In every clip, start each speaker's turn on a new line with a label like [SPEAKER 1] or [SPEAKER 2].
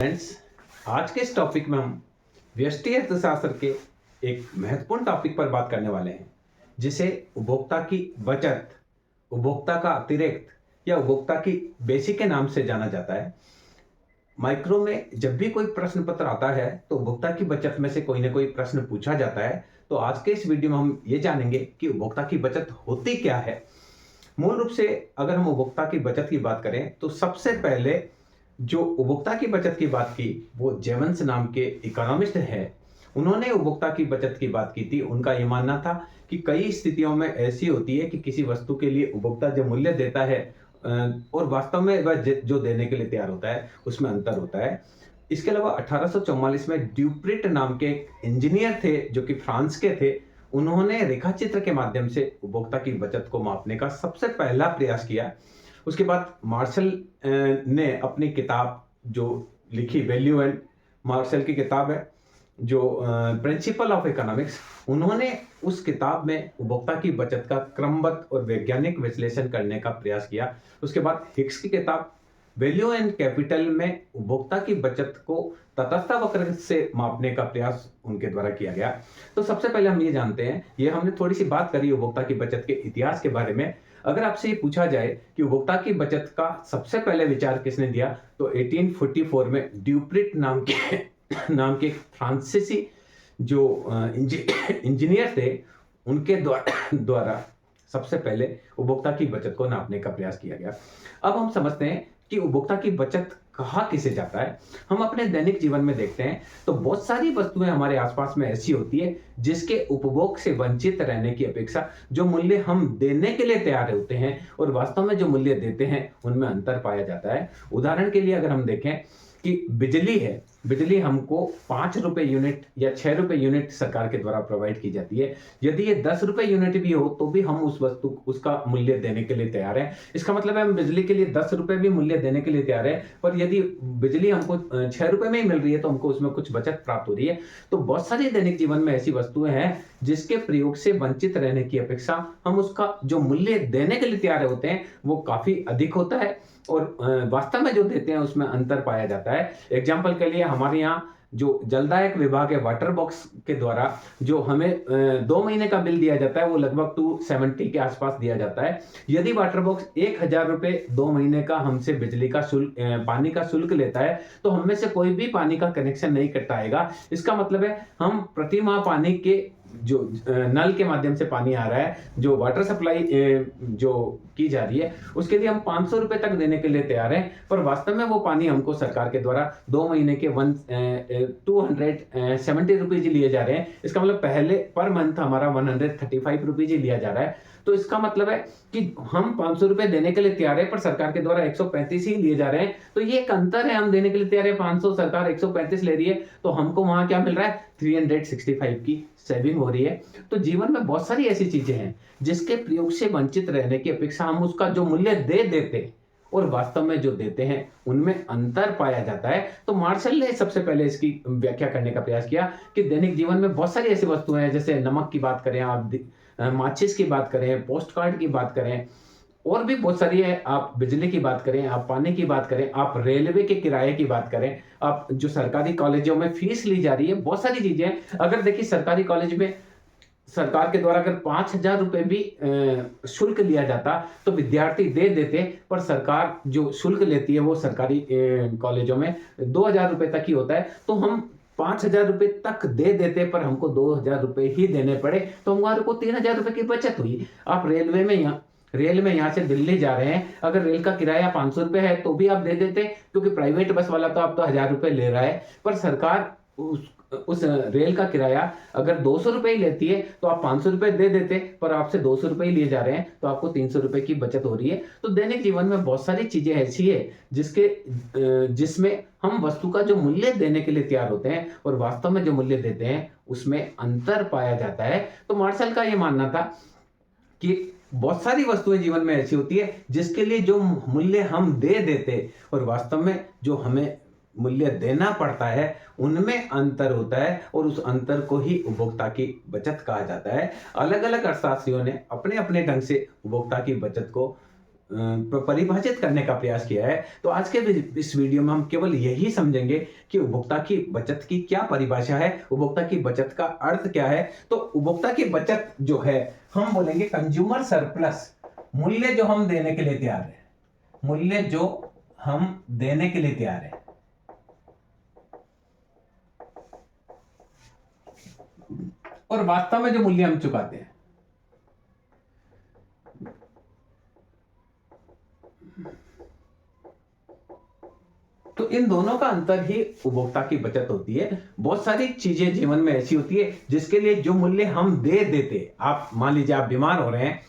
[SPEAKER 1] Friends, आज के इस टॉपिक में हम व्यष्टि अर्थशास्त्र के एक महत्वपूर्ण टॉपिक पर बात करने वाले हैं, जिसे उपभोक्ता की बचत, उपभोक्ता का अतिरिक्त या उपभोक्ता की बेसिक के नाम से जाना जाता है। माइक्रो में जब भी कोई प्रश्न पत्र आता है तो उपभोक्ता की बचत में से कोई ना कोई प्रश्न पूछा जाता है। तो आज के इस वीडियो में हम ये जानेंगे कि उपभोक्ता की बचत होती क्या है। मूल रूप से अगर हम उपभोक्ता की बचत की बात करें तो सबसे पहले जो उपभोक्ता की बचत की बात की वो जेवंस नाम के इकोनॉमिस्ट है। उन्होंने उपभोक्ता की बचत की बात की थी। उनका ये मानना था कि कई स्थितियों में ऐसी होती है कि किसी वस्तु के लिए उपभोक्ता जो मूल्य देता है और वास्तव में वह जो देने के लिए तैयार होता है उसमें अंतर होता है। इसके अलावा 1844 में ड्यूप्रिट नाम के एक इंजीनियर थे जो कि फ्रांस के थे। उन्होंने रेखाचित्र के माध्यम से उपभोक्ता की बचत को मापने का सबसे पहला प्रयास किया। उसके बाद मार्शल ने अपनी किताब जो लिखी, वैल्यू एंड मार्शल की किताब है जो प्रिंसिपल ऑफ इकोनॉमिक्स, उन्होंने उस किताब में उपभोक्ता की बचत का क्रमबद्ध और वैज्ञानिक विश्लेषण करने का प्रयास किया। उसके बाद हिक्स की किताब वैल्यू एंड कैपिटल में उपभोक्ता की बचत को तटस्थ वक्र से मापने का प्रयास उनके द्वारा किया गया। तो सबसे पहले हम ये जानते हैं, ये हमने थोड़ी सी बात करी उपभोक्ता की बचत के इतिहास के बारे में। अगर आपसे ये पूछा जाए कि उपभोक्ता की बचत का सबसे पहले विचार किसने दिया, तो 1844 में ड्यूप्रिट नाम के फ्रांसीसी जो इंजीनियर थे, उनके द्वारा सबसे पहले उपभोक्ता की बचत को नापने का प्रयास किया गया। अब हम समझते हैं कि उपभोक्ता की बचत कहा किसे जाता है। हम अपने दैनिक जीवन में देखते हैं तो बहुत सारी वस्तुएं हमारे आसपास में ऐसी होती है जिसके उपभोग से वंचित रहने की अपेक्षा जो मूल्य हम देने के लिए तैयार होते हैं और वास्तव में जो मूल्य देते हैं उनमें अंतर पाया जाता है। उदाहरण के लिए अगर हम देखें कि बिजली है, बिजली हमको 5 रुपए यूनिट या 6 रुपए यूनिट सरकार के द्वारा प्रोवाइड की जाती है। यदि ये 10 रुपए यूनिट भी हो तो भी हम उस वस्तु उसका मूल्य देने के लिए तैयार हैं। इसका मतलब है हम बिजली के लिए 10 रुपए भी मूल्य देने के लिए तैयार है, पर यदि बिजली हमको 6 रुपए में ही मिल रही है तो हमको उसमें कुछ बचत प्राप्त हो रही है। तो बहुत सारे दैनिक जीवन में ऐसी वस्तुएं हैं जिसके प्रयोग से वंचित रहने की अपेक्षा हम उसका जो मूल्य देने के लिए तैयार होते हैं वो काफी अधिक होता है और वास्तव में जो देते हैं उसमें अंतर पाया जाता है। एग्जाम्पल के लिए हमारे यहाँ जो जलदायक विभाग है, वाटर बॉक्स के द्वारा जो हमें 2 महीने का बिल दिया जाता है वो लगभग 270 के आसपास दिया जाता है। यदि वाटर बॉक्स 1000 रुपए 2 महीने का हमसे बिजली का शुल्क, पानी का शुल्क लेता है तो हम में से कोई भी पानी का कनेक्शन नहीं कटाएगा। इसका मतलब है हम प्रति माह पानी के जो नल के माध्यम से पानी आ रहा है, जो वाटर सप्लाई जो की जा रही है, उसके लिए हम 500 रुपए तक देने के लिए तैयार हैं, पर वास्तव में वो पानी हमको सरकार के द्वारा 2 महीने के 270 रुपीज लिए जा रहे हैं। इसका मतलब पहले पर मंथ हमारा 135 रुपीज ही लिया जा रहा है। तो इसका मतलब है कि हम 500 रुपए देने के लिए तैयार है पर सरकार के द्वारा 135 ही लिए जा रहे हैं। तो ये एक अंतर है, हम देने के लिए तैयार है 500, सरकार 135 ले रही है, तो हमको वहां क्या मिल रहा है, 365 की सेविंग हो रही है। तो जीवन में बहुत सारी ऐसी चीजें हैं जिसके प्रयोग से वंचित रहने की अपेक्षा हम उसका जो मूल्य दे देते और वास्तव में जो देते हैं उनमें अंतर पाया जाता है। तो मार्शल ने सबसे पहले इसकी व्याख्या करने का प्रयास किया कि दैनिक जीवन में बहुत सारी ऐसी वस्तुएं हैं, जैसे नमक की बात करें आप, माचिस की बात करें, पोस्ट कार्ड की बात करें, और भी बहुत सारी है। आप बिजली की बात करें, आप पानी की बात करें, आप रेलवे के किराए की बात करें, आप जो सरकारी कॉलेजों में फीस ली जा रही है, बहुत सारी चीजें हैं। अगर देखिए सरकारी कॉलेज में सरकार के द्वारा अगर 5000 रुपए भी शुल्क लिया जाता तो विद्यार्थी दे देते, पर सरकार जो शुल्क लेती है वो सरकारी कॉलेजों में 2000 रुपए तक ही होता है। तो हम 5000 रुपए तक दे देते पर हमको 2000 रुपए ही देने पड़े, तो हमारे को 3000 रुपए की बचत हुई। आप रेल में यहाँ से दिल्ली जा रहे हैं, अगर रेल का किराया 500 रुपए है तो भी आप दे देते, क्योंकि प्राइवेट बस वाला तो आप तो 1000 रुपए ले रहा है, पर सरकार उस रेल का किराया अगर 200 रुपए ही लेती है तो आप 500 रुपए दे देते, पर आपसे 200 रुपए ही लिए जा रहे हैं, तो आपको 300 रुपए की बचत हो रही है। तो दैनिक जीवन में बहुत सारी चीजें ऐसी है जिसमें हम वस्तु का जो मूल्य देने के लिए तैयार होते हैं और वास्तव में जो मूल्य देते हैं उसमें अंतर पाया जाता है। तो मार्शल का यह मानना था कि बहुत सारी वस्तुएं जीवन में ऐसी होती है जिसके लिए जो मूल्य हम दे देते और वास्तव में जो हमें मूल्य देना पड़ता है उनमें अंतर होता है, और उस अंतर को ही उपभोक्ता की बचत कहा जाता है। अलग अलग अर्थशास्त्रियों ने अपने अपने ढंग से उपभोक्ता की बचत को परिभाषित करने का प्रयास किया है। तो आज के इस वीडियो में हम केवल यही समझेंगे कि उपभोक्ता की बचत की क्या परिभाषा है, उपभोक्ता की बचत का अर्थ क्या है। तो उपभोक्ता की बचत जो है, हम बोलेंगे कंज्यूमर सरप्लस, मूल्य जो हम देने के लिए तैयार है, मूल्य जो हम देने के लिए तैयार है, और वास्तव में जो मूल्य हम चुकाते हैं। तो इन दोनों का अंतर ही उपभोक्ता की बचत होती है। बहुत सारी चीजें जीवन में ऐसी होती है जिसके लिए जो मूल्य हम दे देते, आप मान लीजिए आप बीमार हो रहे हैं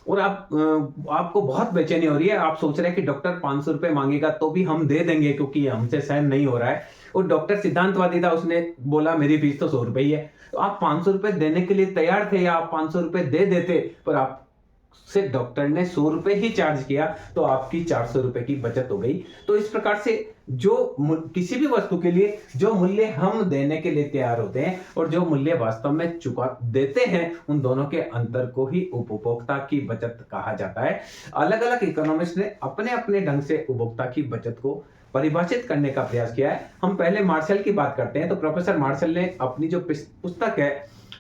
[SPEAKER 1] और आपको बहुत बेचैनी हो रही है, आप सोच रहे हैं कि डॉक्टर 500 रुपए मांगेगा तो भी हम दे देंगे क्योंकि हमसे सहन नहीं हो रहा है, और डॉक्टर सिद्धांतवादी था, उसने बोला मेरी फीस तो 100 रुपए ही है, तो आप 500 रुपए देने के लिए तैयार थे या आप 500 रुपए दे देते, पर आप से डॉक्टर ने 100 रुपए ही चार्ज किया तो आपकी 400 रुपए की बचत हो गई। तो इस प्रकार से जो किसी भी वस्तु के लिए जो मूल्य हम देने के लिए तैयार होते हैं और जो मूल्य वास्तव में चुका देते हैं, उन दोनों के अंतर को ही उपभोक्ता की बचत कहा जाता है। अलग अलग इकोनॉमिस्ट ने अपने अपने ढंग से उपभोक्ता की बचत को परिभाषित करने का प्रयास किया है। हम पहले मार्शल की बात करते हैं। तो प्रोफेसर मार्शल ने अपनी जो पुस्तक है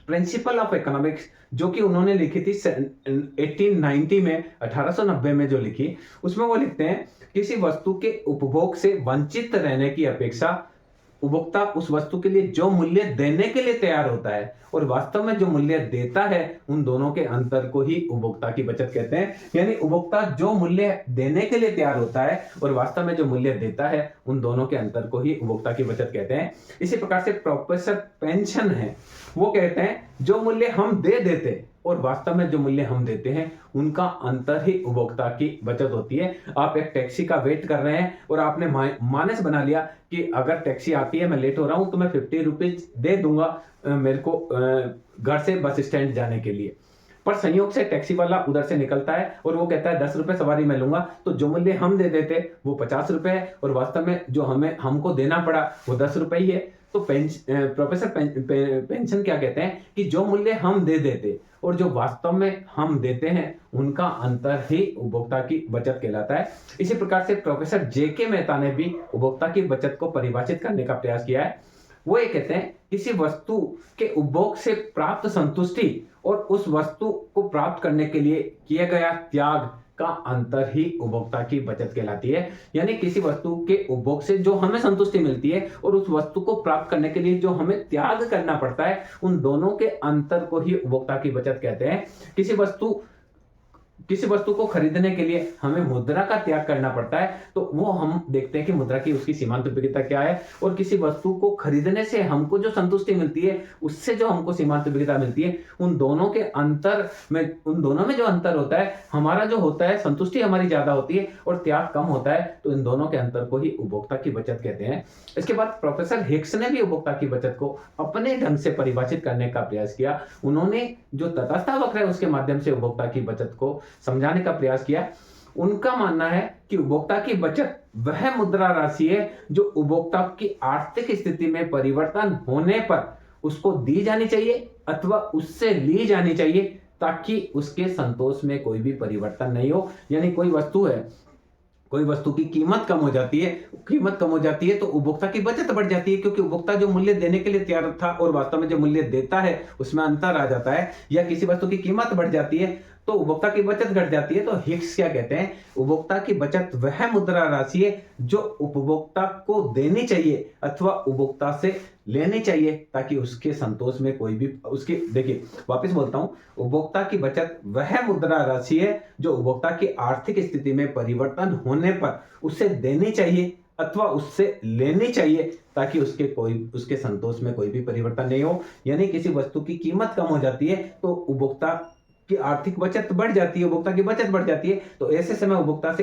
[SPEAKER 1] प्रिंसिपल ऑफ इकोनॉमिक्स, जो कि उन्होंने लिखी थी 1890 में, 1890 में जो लिखी, उसमें वो लिखते हैं किसी वस्तु के उपभोग से वंचित रहने की अपेक्षा उपभोक्ता उस वस्तु के लिए जो मूल्य देने के लिए तैयार होता है और वास्तव में जो मूल्य देता है, उन दोनों के अंतर को ही उपभोक्ता की बचत कहते हैं। यानी उपभोक्ता जो मूल्य देने के लिए तैयार होता है और वास्तव में जो मूल्य देता है, उन दोनों के अंतर को ही उपभोक्ता की बचत कहते हैं। इसी प्रकार से प्रोफेसर पेंशन है, वो कहते हैं जो मूल्य हम दे देते और वास्तव में जो मूल्य हम देते हैं, उनका अंतर ही उपभोक्ता की बचत होती है। आप एक टैक्सी का वेट कर रहे हैं और आपने मानस बना लिया कि अगर टैक्सी आती है, मैं लेट हो रहा हूं, तो मैं 50 रुपीज दे दूंगा मेरे को घर से बस स्टैंड जाने के लिए। पर संयोग से टैक्सी वाला उधर से निकलता है और वो कहता है 10 रुपए सवारी मैं लूंगा, तो जो मूल्य हम दे देते वो 50 रुपए है और वास्तव में जो हमको देना पड़ा वो 10 रुपए ही है। तो प्रोफेसर पेंशन क्या कहते हैं कि जो मूल्य हम दे देते और जो वास्तव में हम देते हैं, उनका अंतर ही उपभोक्ता की बचत कहलाता है। इसी प्रकार से प्रोफेसर जेके मेहता ने भी उपभोक्ता की बचत को परिभाषित करने का प्रयास किया है। वो ये कहते हैं किसी वस्तु के उपभोग से प्राप्त संतुष्टि और उस वस्तु को प्राप्त करने के लिए किया गया त्याग का अंतर ही उपभोक्ता की बचत कहलाती है। यानी किसी वस्तु के उपभोग से जो हमें संतुष्टि मिलती है और उस वस्तु को प्राप्त करने के लिए जो हमें त्याग करना पड़ता है, उन दोनों के अंतर को ही उपभोक्ता की बचत कहते हैं। किसी वस्तु को खरीदने के लिए हमें मुद्रा का त्याग करना पड़ता है, तो वो हम देखते हैं कि मुद्रा की उसकी सीमांत उपयोगिता क्या है, और किसी वस्तु को खरीदने से हमको जो संतुष्टि मिलती है, उससे जो हमको सीमांत उपयोगिता मिलती है, उन दोनों में जो अंतर होता है, हमारा जो होता है संतुष्टि हमारी ज्यादा होती है और त्याग कम होता है, तो इन दोनों के अंतर को ही उपभोक्ता की बचत कहते हैं। इसके बाद प्रोफेसर हिक्स ने भी उपभोक्ता की बचत को अपने ढंग से परिभाषित करने का प्रयास किया। उन्होंने जो तटस्थ वक्र है उसके माध्यम से उपभोक्ता की बचत को समझाने का प्रयास किया। उनका मानना है कि उपभोक्ता की बचत वह मुद्रा राशि है जो उपभोक्ता की आर्थिक स्थिति में परिवर्तन होने पर उसको दी जानी चाहिए अथवा उससे ली जानी चाहिए, ताकि उसके संतोष में कोई भी परिवर्तन नहीं हो। यानी कोई वस्तु की कीमत कम हो जाती है तो उपभोक्ता की बचत बढ़ जाती है, क्योंकि उपभोक्ता जो मूल्य देने के लिए तैयार था और वास्तव में जो मूल्य देता है उसमें अंतर आ जाता है। या किसी वस्तु की कीमत बढ़ जाती है तो उपभोक्ता की बचत घट जाती है। तो हिक्स क्या कहते हैं, उपभोक्ता की बचत वह मुद्रा राशि है जो उपभोक्ता को देनी चाहिए अथवा उपभोक्ता से लेनी चाहिए, ताकि उसके संतोष में कोई भी देखिए वापस बोलता हूं, उपभोक्ता की बचत वह मुद्रा राशि है जो उपभोक्ता की आर्थिक स्थिति में परिवर्तन होने पर उसे देनी चाहिए अथवा उससे लेनी चाहिए, ताकि उसके संतोष में कोई भी परिवर्तन नहीं हो। यानी किसी वस्तु की कीमत कम हो जाती है तो उपभोक्ता की आर्थिक बचत बढ़ जाती है, उपभोक्ता की बचत बढ़ जाती है। तो ऐसे समय उपभोक्ता से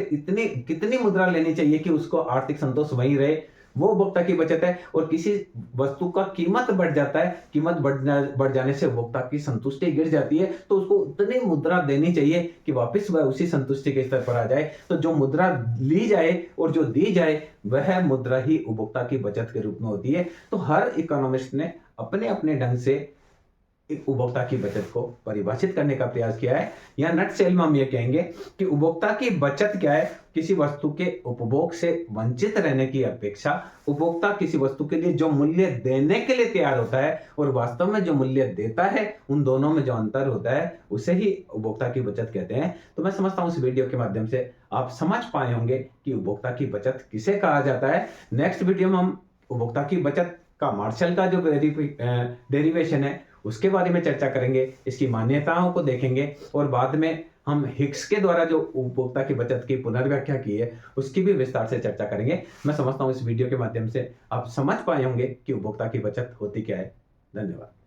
[SPEAKER 1] कितनी मुद्रा लेनी चाहिए कि उसको आर्थिक संतोष वही रहे, वो उपभोक्ता की बचत है। और किसी वस्तु का कीमत बढ़ जाता है, कीमत बढ़ जाने से उपभोक्ता की संतुष्टि गिर जाती है, तो उसको उतनी मुद्रा देनी चाहिए कि वापस वह उसी संतुष्टि के स्तर पर आ जाए। तो जो मुद्रा ली जाए और जो दी जाए, वह मुद्रा ही उपभोक्ता की बचत के रूप में होती है। तो हर इकोनॉमिस्ट ने अपने अपने ढंग से एक उपभोक्ता की बचत को परिभाषित करने का प्रयास किया है। या नट सेल में हम ये कहेंगे कि उपभोक्ता की बचत क्या है? किसी वस्तु के उपभोग से वंचित रहने की अपेक्षा उपभोक्ता किसी वस्तु के लिए जो मूल्य देने के लिए तैयार होता है और वास्तव में जो मूल्य देता है, उन दोनों में जो अंतर होता है, उसे ही उपभोक्ता की बचत कहते हैं। तो मैं समझता हूं इस वीडियो के माध्यम से आप समझ पाए होंगे कि उपभोक्ता की बचत किसे कहा जाता है। नेक्स्ट वीडियो में हम उपभोक्ता की बचत का मार्शल का जो डेरिवेशन है उसके बारे में चर्चा करेंगे, इसकी मान्यताओं को देखेंगे और बाद में हम हिक्स के द्वारा जो उपभोक्ता की बचत की पुनर्व्याख्या की है उसकी भी विस्तार से चर्चा करेंगे। मैं समझता हूं इस वीडियो के माध्यम से आप समझ पाए होंगे कि उपभोक्ता की बचत होती क्या है। धन्यवाद।